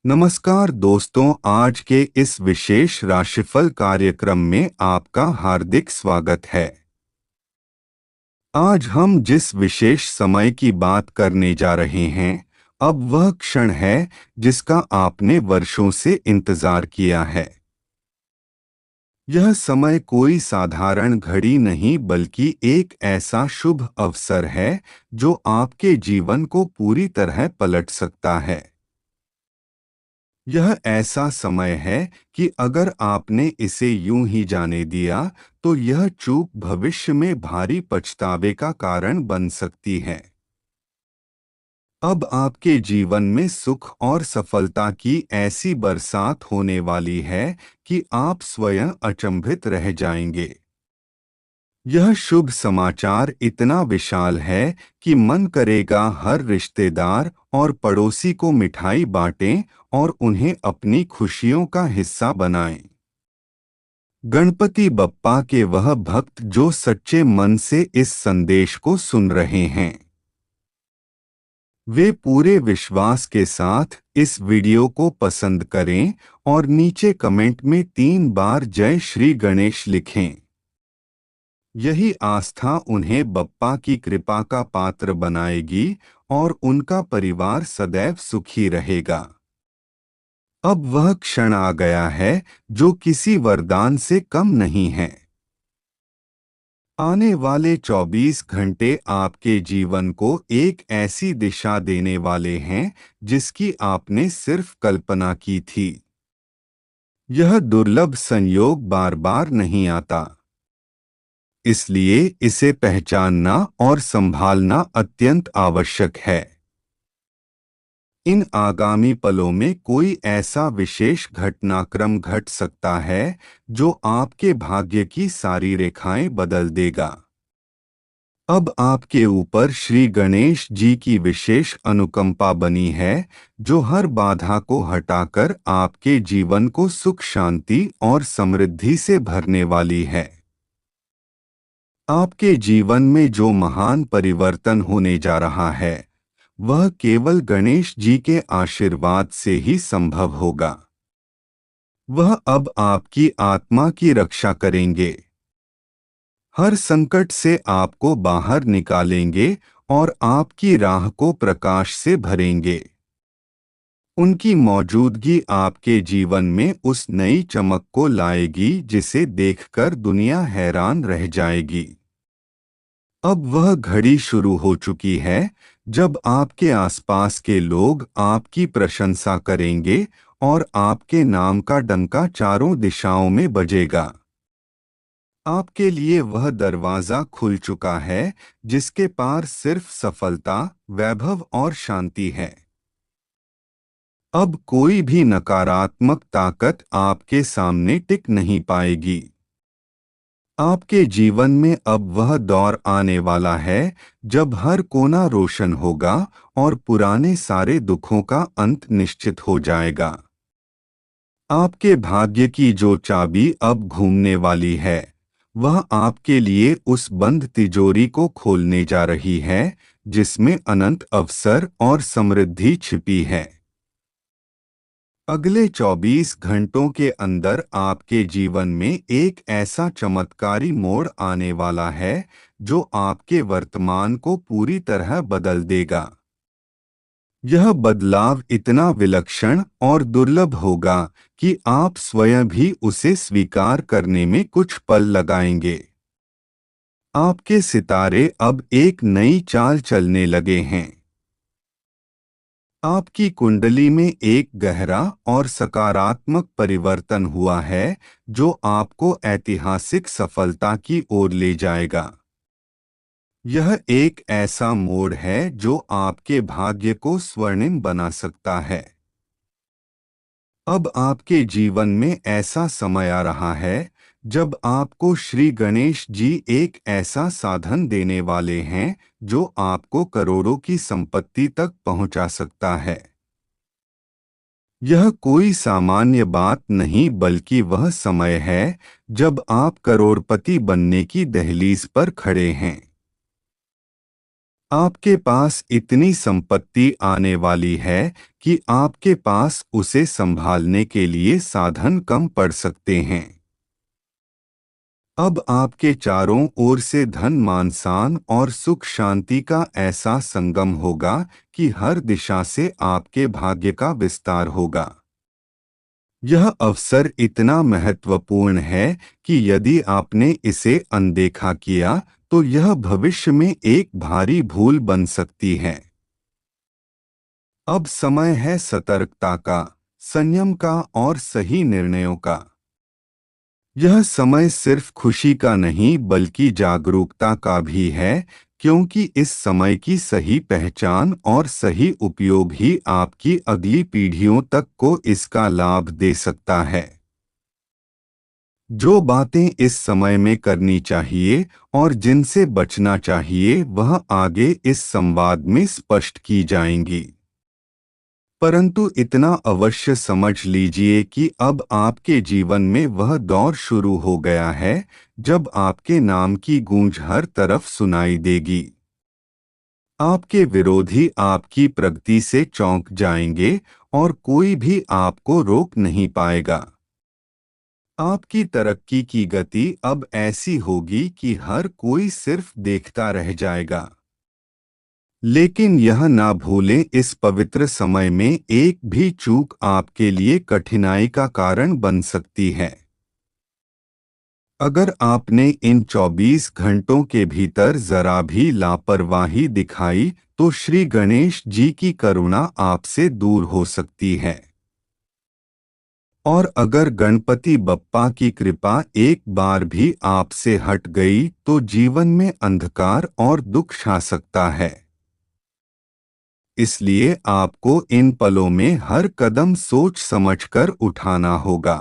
नमस्कार दोस्तों, आज के इस विशेष राशिफल कार्यक्रम में आपका हार्दिक स्वागत है। आज हम जिस विशेष समय की बात करने जा रहे हैं, अब वह क्षण है जिसका आपने वर्षों से इंतजार किया है। यह समय कोई साधारण घड़ी नहीं बल्कि एक ऐसा शुभ अवसर है जो आपके जीवन को पूरी तरह पलट सकता है। यह ऐसा समय है कि अगर आपने इसे यूं ही जाने दिया तो यह चूक भविष्य में भारी पछतावे का कारण बन सकती है। अब आपके जीवन में सुख और सफलता की ऐसी बरसात होने वाली है कि आप स्वयं अचंभित रह जाएंगे। यह शुभ समाचार इतना विशाल है कि मन करेगा हर रिश्तेदार और पड़ोसी को मिठाई बांटें और उन्हें अपनी खुशियों का हिस्सा बनाएं। गणपति बप्पा के वह भक्त जो सच्चे मन से इस संदेश को सुन रहे हैं, वे पूरे विश्वास के साथ इस वीडियो को पसंद करें और नीचे कमेंट में 3 बार जय श्री गणेश लिखें। यही आस्था उन्हें बप्पा की कृपा का पात्र बनाएगी और उनका परिवार सदैव सुखी रहेगा। अब वह क्षण आ गया है जो किसी वरदान से कम नहीं है। आने वाले 24 घंटे आपके जीवन को एक ऐसी दिशा देने वाले हैं जिसकी आपने सिर्फ कल्पना की थी। यह दुर्लभ संयोग बार बार नहीं आता, इसलिए इसे पहचानना और संभालना अत्यंत आवश्यक है। इन आगामी पलों में कोई ऐसा विशेष घटनाक्रम घट सकता है जो आपके भाग्य की सारी रेखाएं बदल देगा। अब आपके ऊपर श्री गणेश जी की विशेष अनुकंपा बनी है जो हर बाधा को हटाकर आपके जीवन को सुख, शांति और समृद्धि से भरने वाली है। आपके जीवन में जो महान परिवर्तन होने जा रहा है वह केवल गणेश जी के आशीर्वाद से ही संभव होगा। वह अब आपकी आत्मा की रक्षा करेंगे, हर संकट से आपको बाहर निकालेंगे और आपकी राह को प्रकाश से भरेंगे। उनकी मौजूदगी आपके जीवन में उस नई चमक को लाएगी जिसे देखकर दुनिया हैरान रह जाएगी। अब वह घड़ी शुरू हो चुकी है जब आपके आसपास के लोग आपकी प्रशंसा करेंगे और आपके नाम का डंका चारों दिशाओं में बजेगा। आपके लिए वह दरवाजा खुल चुका है जिसके पार सिर्फ सफलता, वैभव और शांति है। अब कोई भी नकारात्मक ताकत आपके सामने टिक नहीं पाएगी। आपके जीवन में अब वह दौर आने वाला है जब हर कोना रोशन होगा और पुराने सारे दुखों का अंत निश्चित हो जाएगा। आपके भाग्य की जो चाबी अब घूमने वाली है वह आपके लिए उस बंद तिजोरी को खोलने जा रही है जिसमें अनंत अवसर और समृद्धि छिपी है। अगले 24 घंटों के अंदर आपके जीवन में एक ऐसा चमत्कारी मोड़ आने वाला है जो आपके वर्तमान को पूरी तरह बदल देगा। यह बदलाव इतना विलक्षण और दुर्लभ होगा कि आप स्वयं भी उसे स्वीकार करने में कुछ पल लगाएंगे। आपके सितारे अब एक नई चाल चलने लगे हैं। आपकी कुंडली में एक गहरा और सकारात्मक परिवर्तन हुआ है जो आपको ऐतिहासिक सफलता की ओर ले जाएगा। यह एक ऐसा मोड़ है जो आपके भाग्य को स्वर्णिम बना सकता है। अब आपके जीवन में ऐसा समय आ रहा है जब आपको श्री गणेश जी एक ऐसा साधन देने वाले हैं जो आपको करोड़ों की संपत्ति तक पहुंचा सकता है। यह कोई सामान्य बात नहीं बल्कि वह समय है जब आप करोड़पति बनने की दहलीज पर खड़े हैं। आपके पास इतनी संपत्ति आने वाली है कि आपके पास उसे संभालने के लिए साधन कम पड़ सकते हैं। अब आपके चारों ओर से धन मान शान और सुख शांति का ऐसा संगम होगा कि हर दिशा से आपके भाग्य का विस्तार होगा। यह अवसर इतना महत्वपूर्ण है कि यदि आपने इसे अनदेखा किया तो यह भविष्य में एक भारी भूल बन सकती है। अब समय है सतर्कता का, संयम का और सही निर्णयों का। यह समय सिर्फ खुशी का नहीं बल्कि जागरूकता का भी है, क्योंकि इस समय की सही पहचान और सही उपयोग ही आपकी अगली पीढ़ियों तक को इसका लाभ दे सकता है। जो बातें इस समय में करनी चाहिए और जिनसे बचना चाहिए वह आगे इस संवाद में स्पष्ट की जाएंगी। परंतु इतना अवश्य समझ लीजिए कि अब आपके जीवन में वह दौर शुरू हो गया है जब आपके नाम की गूंज हर तरफ सुनाई देगी। आपके विरोधी आपकी प्रगति से चौंक जाएंगे और कोई भी आपको रोक नहीं पाएगा। आपकी तरक्की की गति अब ऐसी होगी कि हर कोई सिर्फ देखता रह जाएगा। लेकिन यह ना भूलें, इस पवित्र समय में एक भी चूक आपके लिए कठिनाई का कारण बन सकती है। अगर आपने इन 24 घंटों के भीतर जरा भी लापरवाही दिखाई तो श्री गणेश जी की करुणा आपसे दूर हो सकती है। और अगर गणपति बप्पा की कृपा एक बार भी आपसे हट गई तो जीवन में अंधकार और दुख छा सकता है। इसलिए आपको इन पलों में हर कदम सोच समझकर उठाना होगा।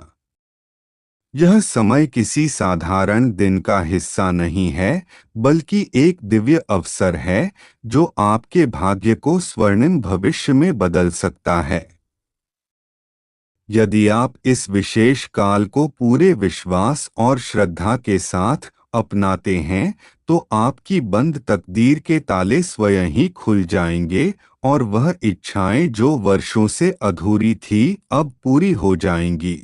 यह समय किसी साधारण दिन का हिस्सा नहीं है बल्कि एक दिव्य अवसर है जो आपके भाग्य को स्वर्णिम भविष्य में बदल सकता है। यदि आप इस विशेष काल को पूरे विश्वास और श्रद्धा के साथ अपनाते हैं तो आपकी बंद तकदीर के ताले स्वयं ही खुल जाएंगे और वह इच्छाएं जो वर्षों से अधूरी थी अब पूरी हो जाएंगी।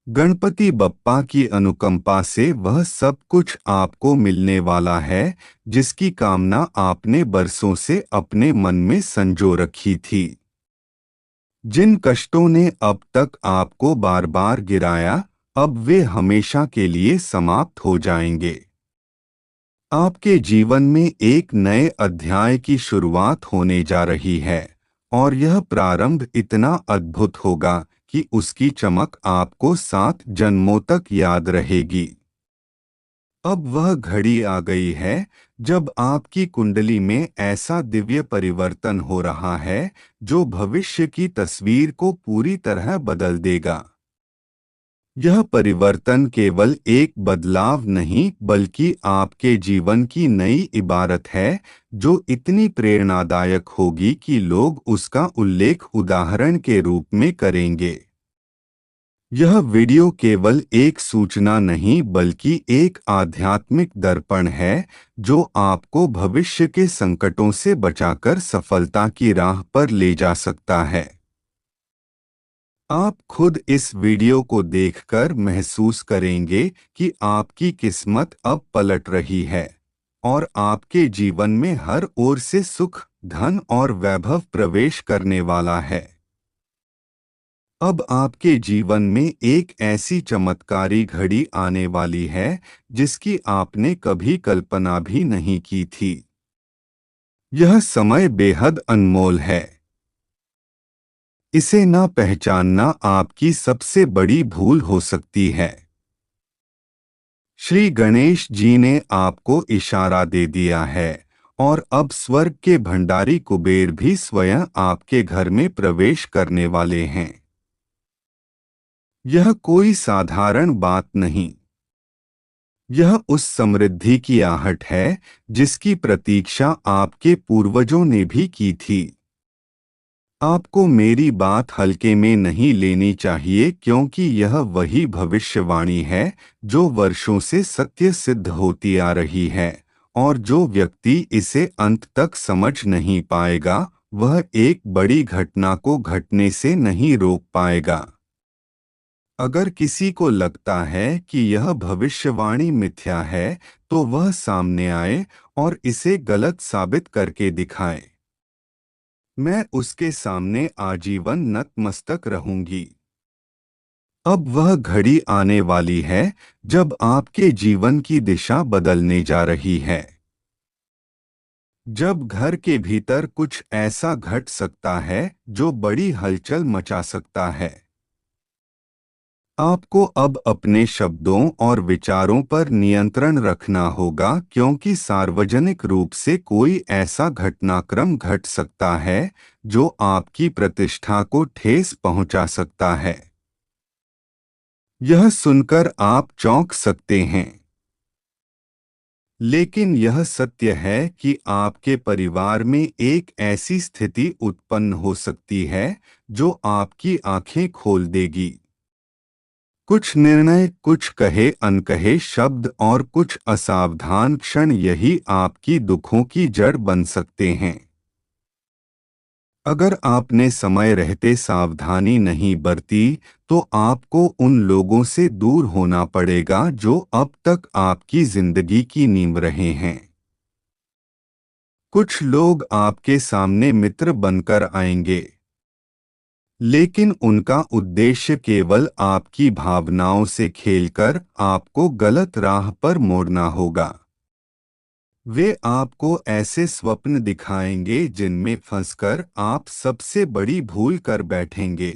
गणपति बप्पा की अनुकंपा से वह सब कुछ आपको मिलने वाला है जिसकी कामना आपने बरसों से अपने मन में संजो रखी थी। जिन कष्टों ने अब तक आपको बार बार गिराया अब वे हमेशा के लिए समाप्त हो जाएंगे। आपके जीवन में एक नए अध्याय की शुरुआत होने जा रही है और यह प्रारंभ इतना अद्भुत होगा कि उसकी चमक आपको 7 जन्मों तक याद रहेगी। अब वह घड़ी आ गई है जब आपकी कुंडली में ऐसा दिव्य परिवर्तन हो रहा है जो भविष्य की तस्वीर को पूरी तरह बदल देगा। यह परिवर्तन केवल एक बदलाव नहीं बल्कि आपके जीवन की नई इबारत है जो इतनी प्रेरणादायक होगी कि लोग उसका उल्लेख उदाहरण के रूप में करेंगे। यह वीडियो केवल एक सूचना नहीं बल्कि एक आध्यात्मिक दर्पण है जो आपको भविष्य के संकटों से बचाकर सफलता की राह पर ले जा सकता है। आप खुद इस वीडियो को देखकर महसूस करेंगे कि आपकी किस्मत अब पलट रही है और आपके जीवन में हर ओर से सुख, धन और वैभव प्रवेश करने वाला है। अब आपके जीवन में एक ऐसी चमत्कारी घड़ी आने वाली है जिसकी आपने कभी कल्पना भी नहीं की थी। यह समय बेहद अनमोल है। इसे न पहचानना आपकी सबसे बड़ी भूल हो सकती है। श्री गणेश जी ने आपको इशारा दे दिया है और अब स्वर्ग के भंडारी कुबेर भी स्वयं आपके घर में प्रवेश करने वाले हैं। यह कोई साधारण बात नहीं। यह उस समृद्धि की आहट है जिसकी प्रतीक्षा आपके पूर्वजों ने भी की थी। आपको मेरी बात हल्के में नहीं लेनी चाहिए क्योंकि यह वही भविष्यवाणी है जो वर्षों से सत्य सिद्ध होती आ रही है और जो व्यक्ति इसे अंत तक समझ नहीं पाएगा वह एक बड़ी घटना को घटने से नहीं रोक पाएगा। अगर किसी को लगता है कि यह भविष्यवाणी मिथ्या है तो वह सामने आए और इसे गलत साबित करके दिखाए। मैं उसके सामने आजीवन नतमस्तक रहूंगी। अब वह घड़ी आने वाली है जब आपके जीवन की दिशा बदलने जा रही है। जब घर के भीतर कुछ ऐसा घट सकता है जो बड़ी हलचल मचा सकता है। आपको अब अपने शब्दों और विचारों पर नियंत्रण रखना होगा क्योंकि सार्वजनिक रूप से कोई ऐसा घटनाक्रम घट सकता है जो आपकी प्रतिष्ठा को ठेस पहुंचा सकता है। यह सुनकर आप चौंक सकते हैं, लेकिन यह सत्य है कि आपके परिवार में एक ऐसी स्थिति उत्पन्न हो सकती है जो आपकी आंखें खोल देगी। कुछ निर्णय, कुछ कहे अनकहे शब्द और कुछ असावधान क्षण यही आपकी दुखों की जड़ बन सकते हैं। अगर आपने समय रहते सावधानी नहीं बरती तो आपको उन लोगों से दूर होना पड़ेगा जो अब तक आपकी जिंदगी की नींव रहे हैं। कुछ लोग आपके सामने मित्र बनकर आएंगे, लेकिन उनका उद्देश्य केवल आपकी भावनाओं से खेलकर आपको गलत राह पर मोड़ना होगा। वे आपको ऐसे स्वप्न दिखाएंगे जिनमें फंसकर आप सबसे बड़ी भूल कर बैठेंगे।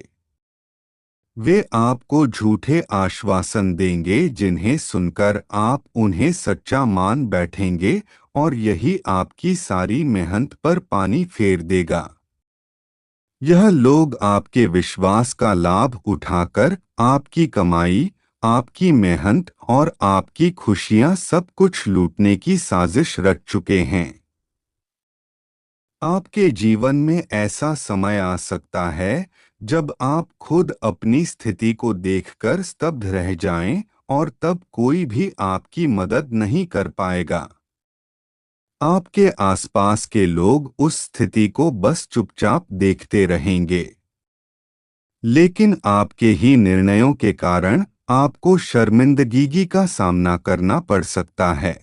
वे आपको झूठे आश्वासन देंगे जिन्हें सुनकर आप उन्हें सच्चा मान बैठेंगे और यही आपकी सारी मेहनत पर पानी फेर देगा। यह लोग आपके विश्वास का लाभ उठाकर आपकी कमाई, आपकी मेहनत और आपकी खुशियां सब कुछ लूटने की साजिश रच चुके हैं। आपके जीवन में ऐसा समय आ सकता है जब आप खुद अपनी स्थिति को देखकर स्तब्ध रह जाएं और तब कोई भी आपकी मदद नहीं कर पाएगा। आपके आसपास के लोग उस स्थिति को बस चुपचाप देखते रहेंगे, लेकिन आपके ही निर्णयों के कारण आपको शर्मिंदगी का सामना करना पड़ सकता है।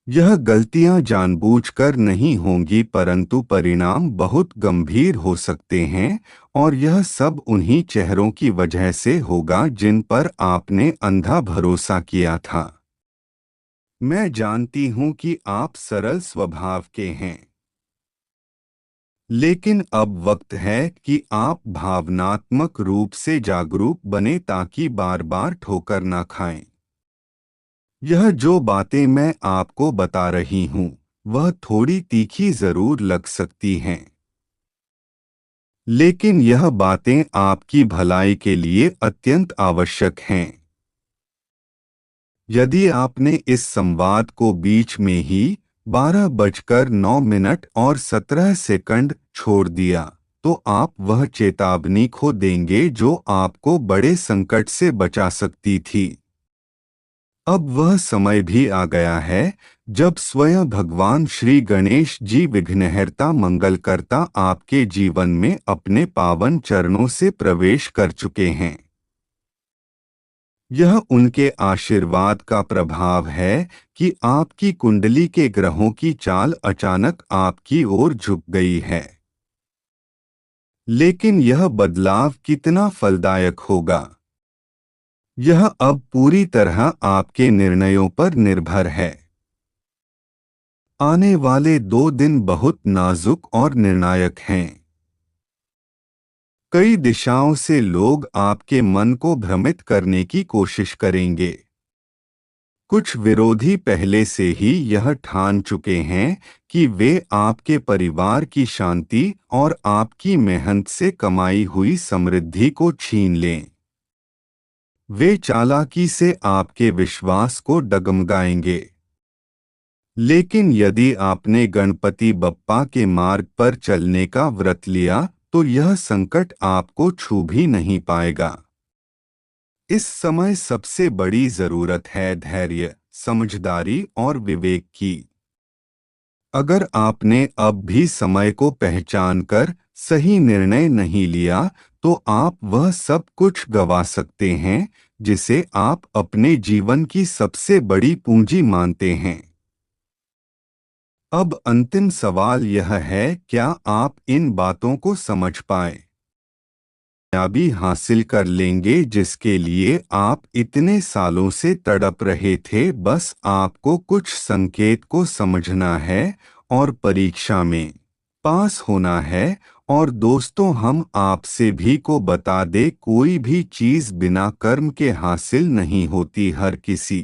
यह गलतियां जानबूझकर नहीं होंगी परंतु परिणाम बहुत गंभीर हो सकते हैं और यह सब उन्हीं चेहरों की वजह से होगा जिन पर आपने अंधा भरोसा किया था। मैं जानती हूं कि आप सरल स्वभाव के हैं, लेकिन अब वक्त है कि आप भावनात्मक रूप से जागरूक बने ताकि बार बार ठोकर ना खाएं। यह जो बातें मैं आपको बता रही हूं वह थोड़ी तीखी जरूर लग सकती हैं, लेकिन यह बातें आपकी भलाई के लिए अत्यंत आवश्यक हैं। यदि आपने इस संवाद को बीच में ही 12:09 और 17 सेकंड छोड़ दिया तो आप वह चेतावनी खो देंगे जो आपको बड़े संकट से बचा सकती थी। अब वह समय भी आ गया है जब स्वयं भगवान श्री गणेश जी विघ्नहर्ता मंगलकर्ता आपके जीवन में अपने पावन चरणों से प्रवेश कर चुके हैं। यह उनके आशीर्वाद का प्रभाव है कि आपकी कुंडली के ग्रहों की चाल अचानक आपकी ओर झुक गई है। लेकिन यह बदलाव कितना फलदायक होगा, यह अब पूरी तरह आपके निर्णयों पर निर्भर है। आने वाले 2 दिन बहुत नाजुक और निर्णायक हैं। कई दिशाओं से लोग आपके मन को भ्रमित करने की कोशिश करेंगे। कुछ विरोधी पहले से ही यह ठान चुके हैं कि वे आपके परिवार की शांति और आपकी मेहनत से कमाई हुई समृद्धि को छीन लें। वे चालाकी से आपके विश्वास को डगमगाएंगे। लेकिन यदि आपने गणपति बप्पा के मार्ग पर चलने का व्रत लिया तो यह संकट आपको छू भी नहीं पाएगा। इस समय सबसे बड़ी जरूरत है धैर्य, समझदारी और विवेक की। अगर आपने अब भी समय को पहचानकर सही निर्णय नहीं लिया, तो आप वह सब कुछ गंवा सकते हैं जिसे आप अपने जीवन की सबसे बड़ी पूंजी मानते हैं। अब अंतिम सवाल यह है, क्या आप इन बातों को समझ पाए? कामयाबी हासिल कर लेंगे जिसके लिए आप इतने सालों से तड़प रहे थे। बस आपको कुछ संकेत को समझना है और परीक्षा में पास होना है। और दोस्तों, हम आपसे भी को बता दे, कोई भी चीज बिना कर्म के हासिल नहीं होती। हर किसी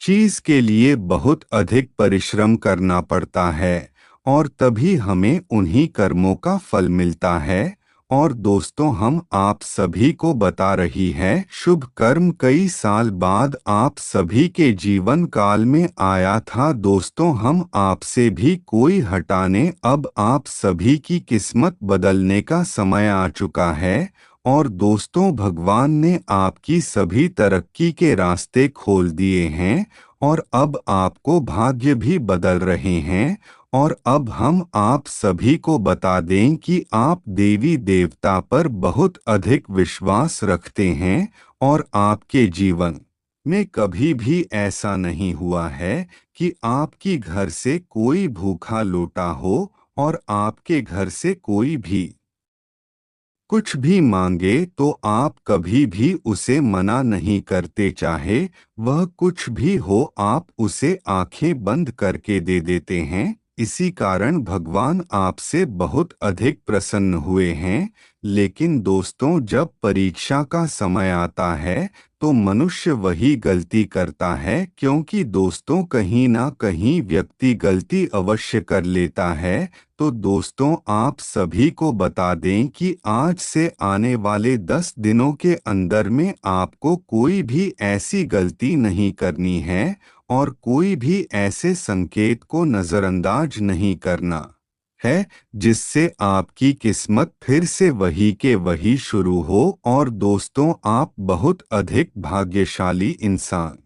चीज के लिए बहुत अधिक परिश्रम करना पड़ता है और तभी हमें उन्हीं कर्मों का फल मिलता है। और दोस्तों, हम आप सभी को बता रही है, शुभ कर्म कई साल बाद आप सभी के जीवन काल में आया था। दोस्तों, हम आपसे भी कोई हटाने, अब आप सभी की किस्मत बदलने का समय आ चुका है। और दोस्तों, भगवान ने आपकी सभी तरक्की के रास्ते खोल दिए हैं और अब आपको भाग्य भी बदल रहे हैं। और अब हम आप सभी को बता दें कि आप देवी देवता पर बहुत अधिक विश्वास रखते हैं और आपके जीवन में कभी भी ऐसा नहीं हुआ है कि आपकी घर से कोई भूखा लौटा हो और आपके घर से कोई भी कुछ भी मांगे तो आप कभी भी उसे मना नहीं करते। चाहे वह कुछ भी हो, आप उसे आंखें बंद करके दे देते हैं। इसी कारण भगवान आपसे बहुत अधिक प्रसन्न हुए हैं। लेकिन दोस्तों, जब परीक्षा का समय आता है तो मनुष्य वही गलती करता है, क्योंकि दोस्तों, कहीं ना कहीं व्यक्ति गलती अवश्य कर लेता है। तो दोस्तों, आप सभी को बता दें कि आज से आने वाले 10 दिनों के अंदर में आपको कोई भी ऐसी गलती नहीं करनी है और कोई भी ऐसे संकेत को नज़रअंदाज नहीं करना है जिससे आपकी किस्मत फिर से वही के वही शुरू हो। और दोस्तों, आप बहुत अधिक भाग्यशाली इंसान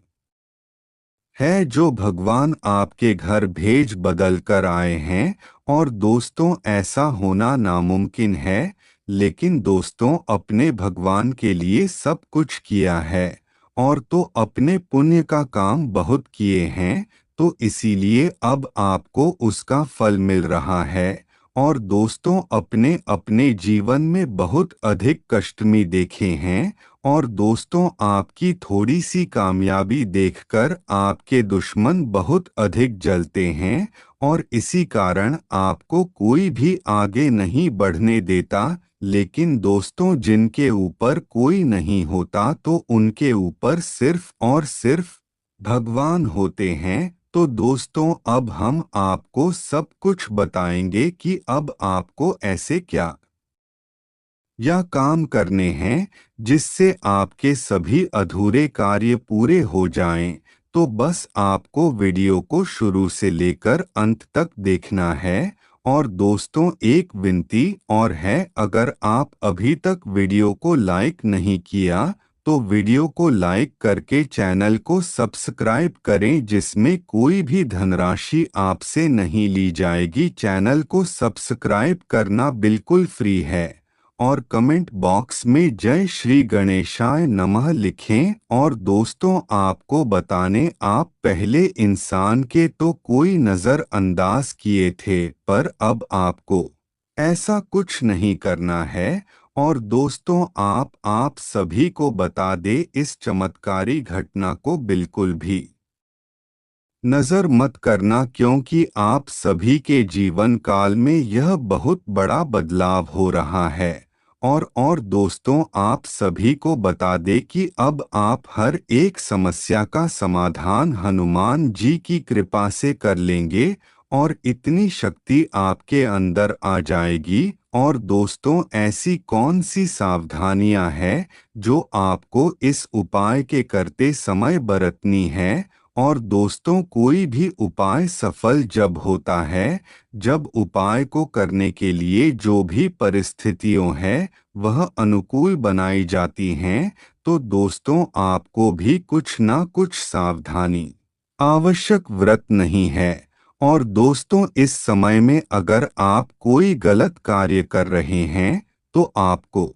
है जो भगवान आपके घर भेज बदल कर आए हैं। और दोस्तों, ऐसा होना नामुमकिन है, लेकिन दोस्तों, अपने भगवान के लिए सब कुछ किया है और तो अपने पुण्य का काम बहुत किए हैं, तो इसीलिए अब आपको उसका फल मिल रहा है। और दोस्तों, अपने अपने जीवन में बहुत अधिक कष्ट में देखे हैं और दोस्तों, आपकी थोड़ी सी कामयाबी देखकर आपके दुश्मन बहुत अधिक जलते हैं और इसी कारण आपको कोई भी आगे नहीं बढ़ने देता। लेकिन दोस्तों, जिनके ऊपर कोई नहीं होता तो उनके ऊपर सिर्फ और सिर्फ भगवान होते हैं। तो दोस्तों, अब हम आपको सब कुछ बताएंगे कि अब आपको ऐसे क्या या काम करने हैं जिससे आपके सभी अधूरे कार्य पूरे हो जाएं। तो बस आपको वीडियो को शुरू से लेकर अंत तक देखना है। और दोस्तों, एक विनती और है, अगर आप अभी तक वीडियो को लाइक नहीं किया तो वीडियो को लाइक करके चैनल को सब्सक्राइब करें, जिसमें कोई भी धनराशि आपसे नहीं ली जाएगी। चैनल को सब्सक्राइब करना बिल्कुल फ्री है और कमेंट बॉक्स में जय श्री गणेशाय नमः लिखें। और दोस्तों, आपको बताने, आप पहले इंसान के तो कोई नज़रअंदाज किए थे, पर अब आपको ऐसा कुछ नहीं करना है। और दोस्तों, आप सभी को बता दे, इस चमत्कारी घटना को बिल्कुल भी नजर मत करना, क्योंकि आप सभी के जीवन काल में यह बहुत बड़ा बदलाव हो रहा है। और दोस्तों, आप सभी को बता दे कि अब आप हर एक समस्या का समाधान हनुमान जी की कृपा से कर लेंगे और इतनी शक्ति आपके अंदर आ जाएगी। और दोस्तों, ऐसी कौन सी सावधानियां हैं जो आपको इस उपाय के करते समय बरतनी है? और दोस्तों, कोई भी उपाय सफल जब होता है जब उपाय को करने के लिए जो भी परिस्थितियों है वह अनुकूल बनाई जाती हैं। तो दोस्तों आपको भी कुछ ना कुछ सावधानी आवश्यक व्रत नहीं है। और दोस्तों इस समय में अगर आप कोई गलत कार्य कर रहे हैं तो आपको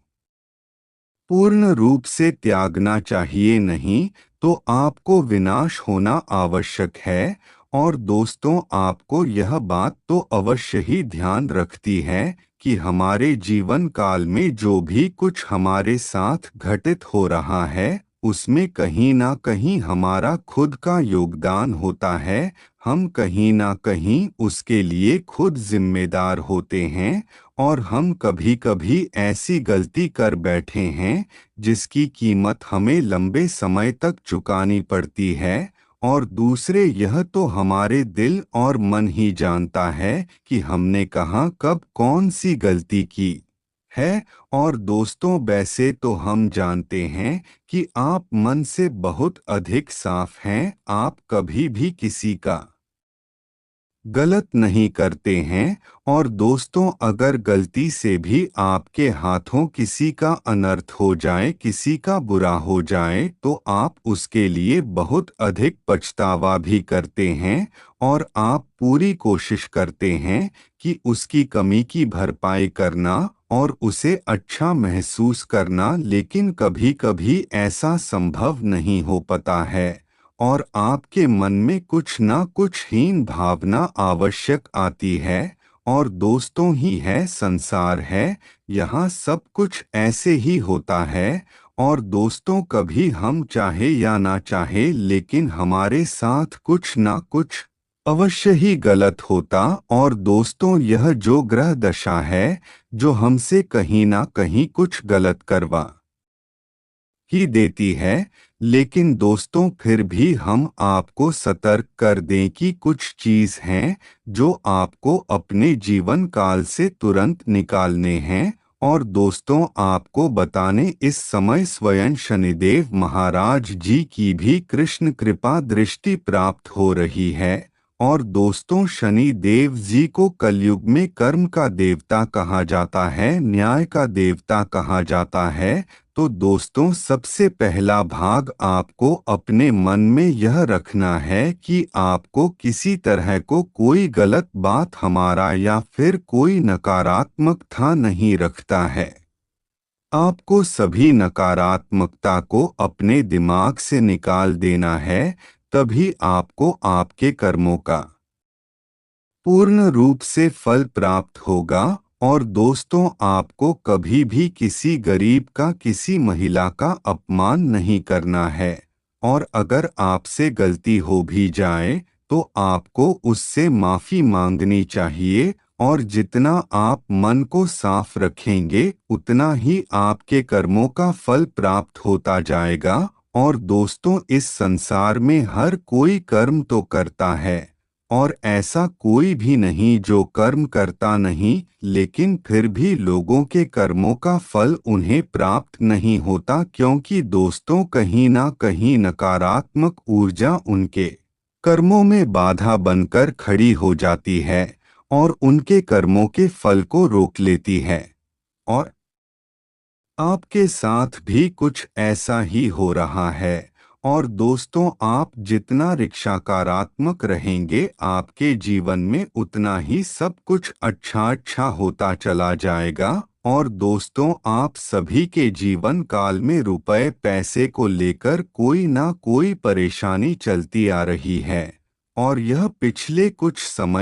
पूर्ण रूप से त्यागना चाहिए, नहीं तो आपको विनाश होना आवश्यक है। और दोस्तों आपको यह बात तो अवश्य ही ध्यान रखती है कि हमारे जीवन काल में जो भी कुछ हमारे साथ घटित हो रहा है उसमें कहीं ना कहीं हमारा खुद का योगदान होता है। हम कहीं ना कहीं उसके लिए खुद जिम्मेदार होते हैं। और हम कभी कभी ऐसी गलती कर बैठे हैं जिसकी कीमत हमें लंबे समय तक चुकानी पड़ती है। और दूसरे यह तो हमारे दिल और मन ही जानता है कि हमने कहाँ कब कौन सी गलती की है। और दोस्तों वैसे तो हम जानते हैं कि आप मन से बहुत अधिक साफ हैं, आप कभी भी किसी का गलत नहीं करते हैं। और दोस्तों अगर गलती से भी आपके हाथों किसी का अनर्थ हो जाए, किसी का बुरा हो जाए, तो आप उसके लिए बहुत अधिक पछतावा भी करते हैं। और आप पूरी कोशिश करते हैं कि उसकी कमी की भरपाई करना और उसे अच्छा महसूस करना, लेकिन कभी कभी ऐसा संभव नहीं हो पाता है। और आपके मन में कुछ ना कुछ हीन भावना आवश्यक आती है। और दोस्तों ही है संसार है, यहाँ सब कुछ ऐसे ही होता है। और दोस्तों कभी हम चाहे या ना चाहे लेकिन हमारे साथ कुछ ना कुछ अवश्य ही गलत होता। और दोस्तों यह जो ग्रह दशा है जो हमसे कहीं ना कहीं कुछ गलत करवा ही देती है। लेकिन दोस्तों फिर भी हम आपको सतर्क कर दें कि कुछ चीज हैं जो आपको अपने जीवन काल से तुरंत निकालने हैं। और दोस्तों आपको बताने इस समय स्वयं शनिदेव महाराज जी की भी कृष्ण कृपा दृष्टि प्राप्त हो रही है। और दोस्तों शनि देव जी को कलयुग में कर्म का देवता कहा जाता है, न्याय का देवता कहा जाता है। तो दोस्तों सबसे पहला भाग आपको अपने मन में यह रखना है कि आपको किसी तरह को कोई गलत बात हमारा या फिर कोई नकारात्मकता नहीं रखता है। आपको सभी नकारात्मकता को अपने दिमाग से निकाल देना है, तभी आपको आपके कर्मों का पूर्ण रूप से फल प्राप्त होगा। और दोस्तों आपको कभी भी किसी गरीब का, किसी महिला का अपमान नहीं करना है। और अगर आपसे गलती हो भी जाए तो आपको उससे माफी मांगनी चाहिए। और जितना आप मन को साफ रखेंगे उतना ही आपके कर्मों का फल प्राप्त होता जाएगा। और दोस्तों इस संसार में हर कोई कर्म तो करता है, और ऐसा कोई भी नहीं जो कर्म करता नहीं, लेकिन फिर भी लोगों के कर्मों का फल उन्हें प्राप्त नहीं होता, क्योंकि दोस्तों कहीं ना कहीं नकारात्मक ऊर्जा उनके कर्मों में बाधा बनकर खड़ी हो जाती है और उनके कर्मों के फल को रोक लेती है। और आपके साथ भी कुछ ऐसा ही हो रहा है। और दोस्तों आप जितना रिक्षाकारात्मक रहेंगे आपके जीवन में उतना ही सब कुछ अच्छा अच्छा होता चला जाएगा। और दोस्तों आप सभी के जीवन काल में रुपए पैसे को लेकर कोई ना कोई परेशानी चलती आ रही है। और यह पिछले कुछ समय